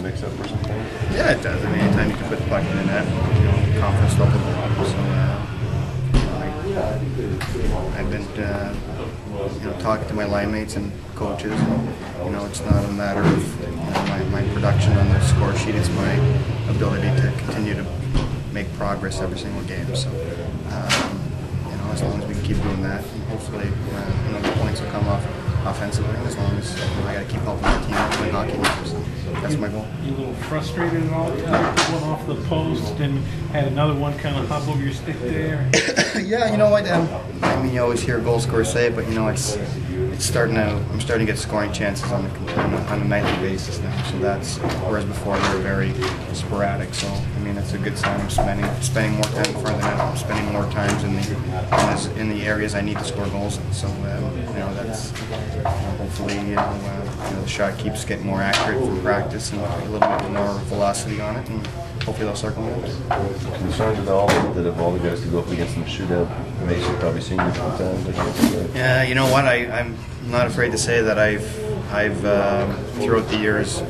mix-up or something? Yeah, it does. I mean, anytime you can put the puck in the net, you know, confidence level. So I've been, you know, talking to my line mates and coaches. And, you know, it's not a matter of, you know, my production on the score sheet. It's my ability to continue to make progress every single game. So, you know, as long as we can keep doing that, and hopefully, you know, the points will come off offensively. As long as I got to keep helping my team win hockey games. So that's my goal. You a little frustrated at all? One off the post and had another one kind of hop over your stick there. Yeah, you know what? I mean, you always hear goal scorers say it, but you know, it's starting to. I'm starting to get scoring chances on a nightly basis now. So that's, whereas before they were very sporadic. So I mean, it's a good sign. I'm spending more time in front of the net. I'm spending more times in the areas I need to score goals in. So you know, that's hopefully you know, the shot keeps getting more accurate from practice and a little bit more velocity on it, and hopefully they'll start going. Concerned at all that of all the guys to go up against in the shootout, Mason probably seen you from times. Yeah, you know what? I'm not afraid to say that I've throughout the years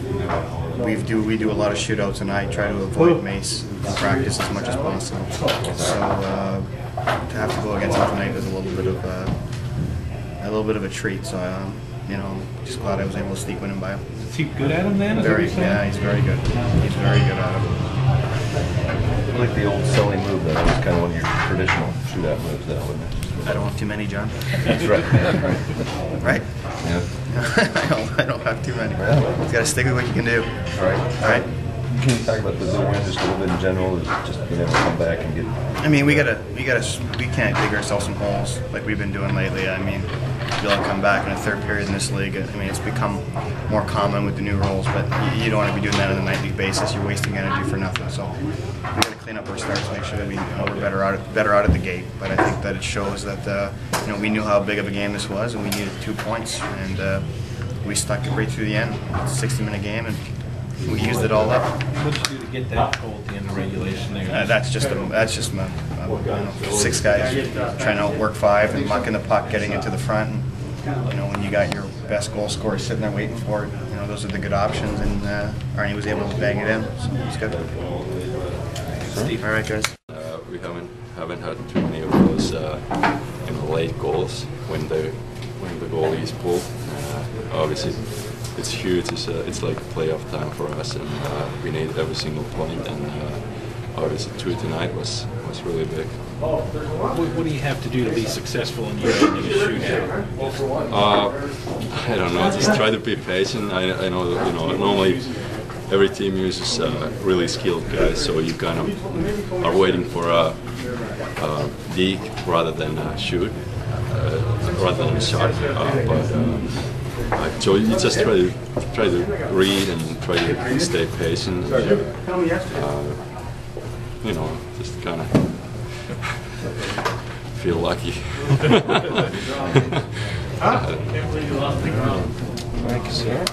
we do a lot of shootouts, and I try to avoid Mace in practice as much as possible. So to have to go against him tonight was a little bit of a treat. So you know, just glad I was able to sneak one in by him. Is he good at him then? Yeah, he's very good. He's very good at him. I like the old Sully move. That was kind of one of your traditional shootout moves, that wouldn't it? I don't have too many, John. That's right. Right? Yeah. I don't have too many. You just got to stick with what you can do. All right. All right. Can you talk about the win just a little bit in general? Just being able to come back and get. I mean, we can't dig ourselves some holes like we've been doing lately. I mean, you'll come back in a third period in this league. I mean, it's become more common with the new rules, but you don't want to be doing that on a nightly basis. You're wasting energy for nothing. So we got to clean up our starts, make sure that we're better out of the gate. But I think that it shows that you know, we knew how big of a game this was, and we needed 2 points, and we stuck it right through the end. It's a 60-minute game, and we used it all up. What did you do to get that goal at the end of regulation there? That's just my you know, 6 guys trying to outwork 5 and mucking the puck, getting it to the front. And, you know, when you got your best goal scorer sitting there waiting for it, you know, those are the good options. And Arnie was able to bang it in, so he's good. Steve. All right, guys. We haven't had too many of those you know, late goals when the goalie is pulled. Obviously, it's huge. It's like playoff time for us, and we need every single point. And obviously, 2 tonight was really big. What do you have to do to be successful in your shootout? I don't know. Just try to be patient. I know that, you know, normally every team uses really skilled guys, so you kind of are waiting for a dig rather than a shoot, rather than a shot. So you just try to read and try to stay patient. You know, just kind of feel lucky. Thank you, sir.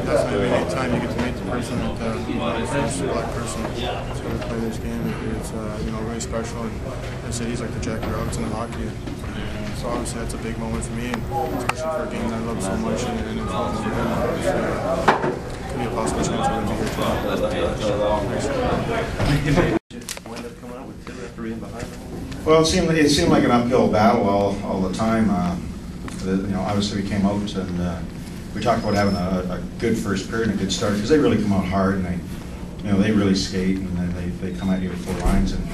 Definitely anytime you get to meet the person first black person to play this game, it's you know, really special. And like I said, he's like the Jackie Robinson of hockey. And so obviously that's a big moment for me, and especially for a game that I love so much. And it's could be a possible chance I'm going to be here tonight. Well, it seemed like an uphill battle all the time. You know, obviously we came out and we talked about having a good first period and a good start, because they really come out hard, and they really skate, and then they come at you with 4 lines. And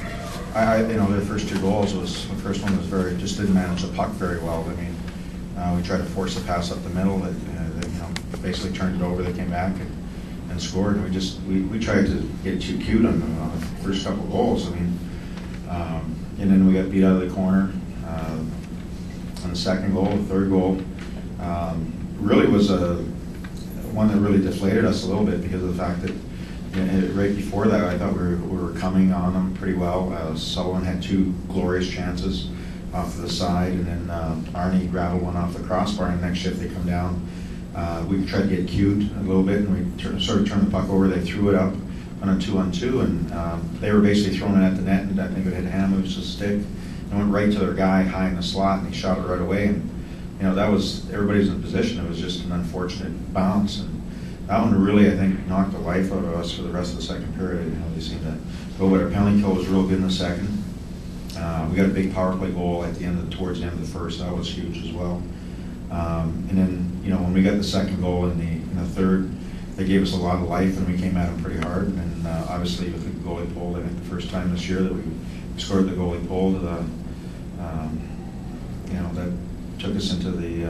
you know, their first 2 goals was, the first one was just didn't manage the puck very well. I mean, we tried to force the pass up the middle that you know, basically turned it over. They came back and scored. And we tried to get too cute on the first couple of goals. I mean, and then we got beat out of the corner on the second goal. The third goal really was one that really deflated us a little bit, because of the fact that, you know, right before that I thought we were coming on them pretty well. Sullivan had 2 glorious chances off to the side, and then Arnie rattled one off the crossbar, and the next shift they come down. We tried to get cute a little bit, and we sort of turned the puck over. They threw it up on a 2-on-2, and they were basically throwing it at the net, and I think it hit Ham, it was a stick, It went right to their guy high in the slot, and he shot it right away. And that was, everybody's in position. It was just an unfortunate bounce, and that one really, I think, knocked the life out of us for the rest of the second period. They seemed to go, but our penalty kill was real good in the second. We got a big power play goal at the end, towards the end of the first. That was huge as well. And then, when we got the second goal in the third, they gave us a lot of life, and we came at them pretty hard. And obviously, with the goalie pull, I think the first time this year that we scored the goalie pull, that took us into the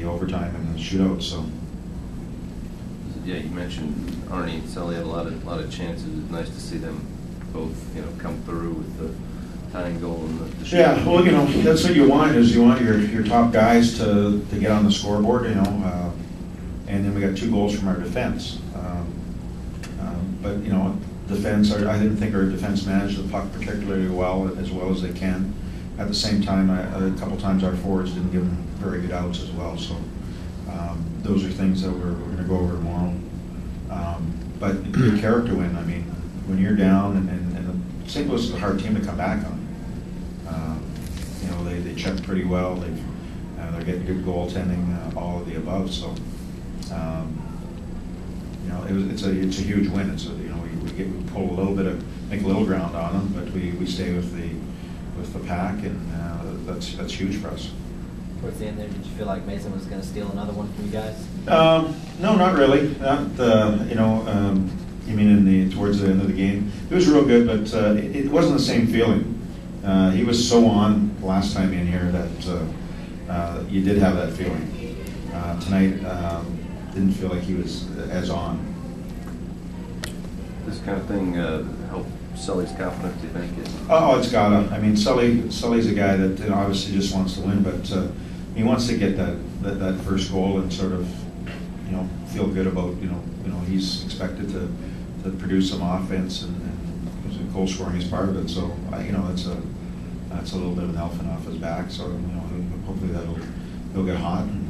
overtime and the shootout. So. Yeah, you mentioned Arnie and Sully had a lot of chances. It's nice to see them both, come through with the tying goal and the shootout. Yeah, well, that's what you want, is you want your top guys to get on the scoreboard, and then we got 2 goals from our defense. But defense, I didn't think our defense managed the puck particularly well as they can. At the same time, a couple times our forwards didn't give them very good outs as well. So those are things that we're going to go over tomorrow. But your character win. I mean, when you're down, and St. Louis is a hard team to come back on. They check pretty well. They're getting good goaltending, all of the above. So it's a huge win. We pull a little bit make a little ground on them, but we stay with the pack, and that's huge for us. Towards the end there, did you feel like Mason was going to steal another one from you guys? No, not really. You mean towards the end of the game? It was real good, but it wasn't the same feeling. He was so on last time in here that you did have that feeling. Tonight, didn't feel like he was as on. This kind of thing help Sully's confidence, do you think? Oh, it's gotta. I mean, Sully's a guy that obviously just wants to win, but he wants to get that first goal and sort of feel good about he's expected to produce some offense, and goal scoring is part of it. So that's a little bit of an elephant off his back. So hopefully he'll get hot and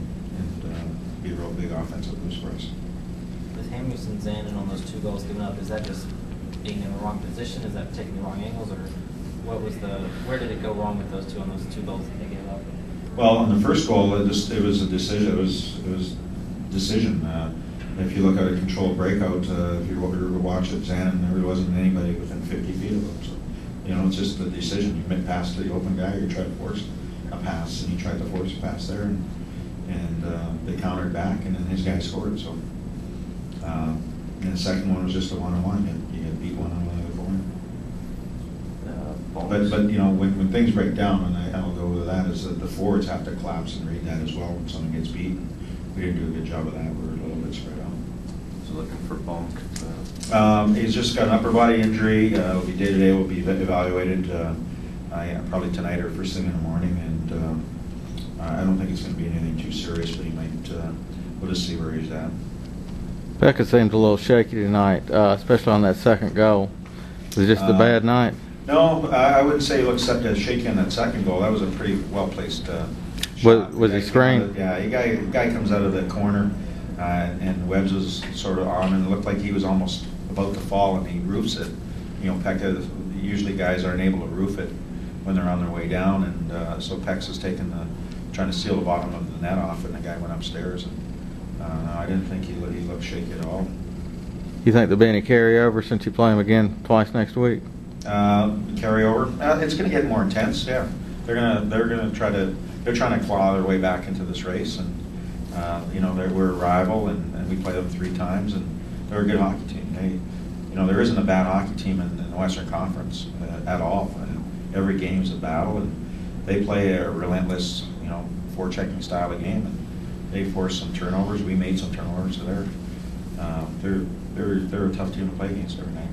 be a real big offensive boost for us. With Hamuson Zanin on those 2 goals given up, is that just being in the wrong position? Is that taking the wrong angles, or where did it go wrong with those 2 on those 2 goals that they gave up? Well, on the first goal, it was a decision. It was decision. If you look at a controlled breakout, if you were to watch it, Zanin, there wasn't anybody within 50 feet of him. So, it's just a decision. You make pass to the open guy, you try to force a pass, and he tried to force a pass there, and they countered back, and then his guy scored. So, and the second one was just a one-on-one. You get beat one-on-one at the point. But when things break down, and I'll go with that, is that the forwards have to collapse and read that as well when someone gets beat. We didn't do a good job of that. We were a little bit spread out. So looking for Bonk. He's just got an upper body injury. It'll be day-to-day. Will be evaluated probably tonight or first thing in the morning. And I don't think it's going to be anything too serious, but he might. We'll just see where he's at. Pekka seemed a little shaky tonight, especially on that second goal. Was it just a bad night? No, I wouldn't say he looked shaky on that second goal. That was a pretty well-placed shot. Was he screened? Yeah, the guy comes out of the corner, and Webbs was sort of on, and it looked like he was almost about to fall, and he roofs it. Pekka, usually guys aren't able to roof it when they're on their way down, and so Pekka was trying to seal the bottom of the net off, and the guy went upstairs. And I didn't think he looked shaky at all. You think there'll be any carryover since you play him again twice next week? Carryover. It's going to get more intense. Yeah, they're trying to claw their way back into this race, and we're a rival, and we play them 3 times, and they're a good hockey team. There isn't a bad hockey team in the Western Conference at all. Every game's a battle, and they play a relentless, forechecking style of game, and they forced some turnovers. We made some turnovers, so they're a tough team to play against every night.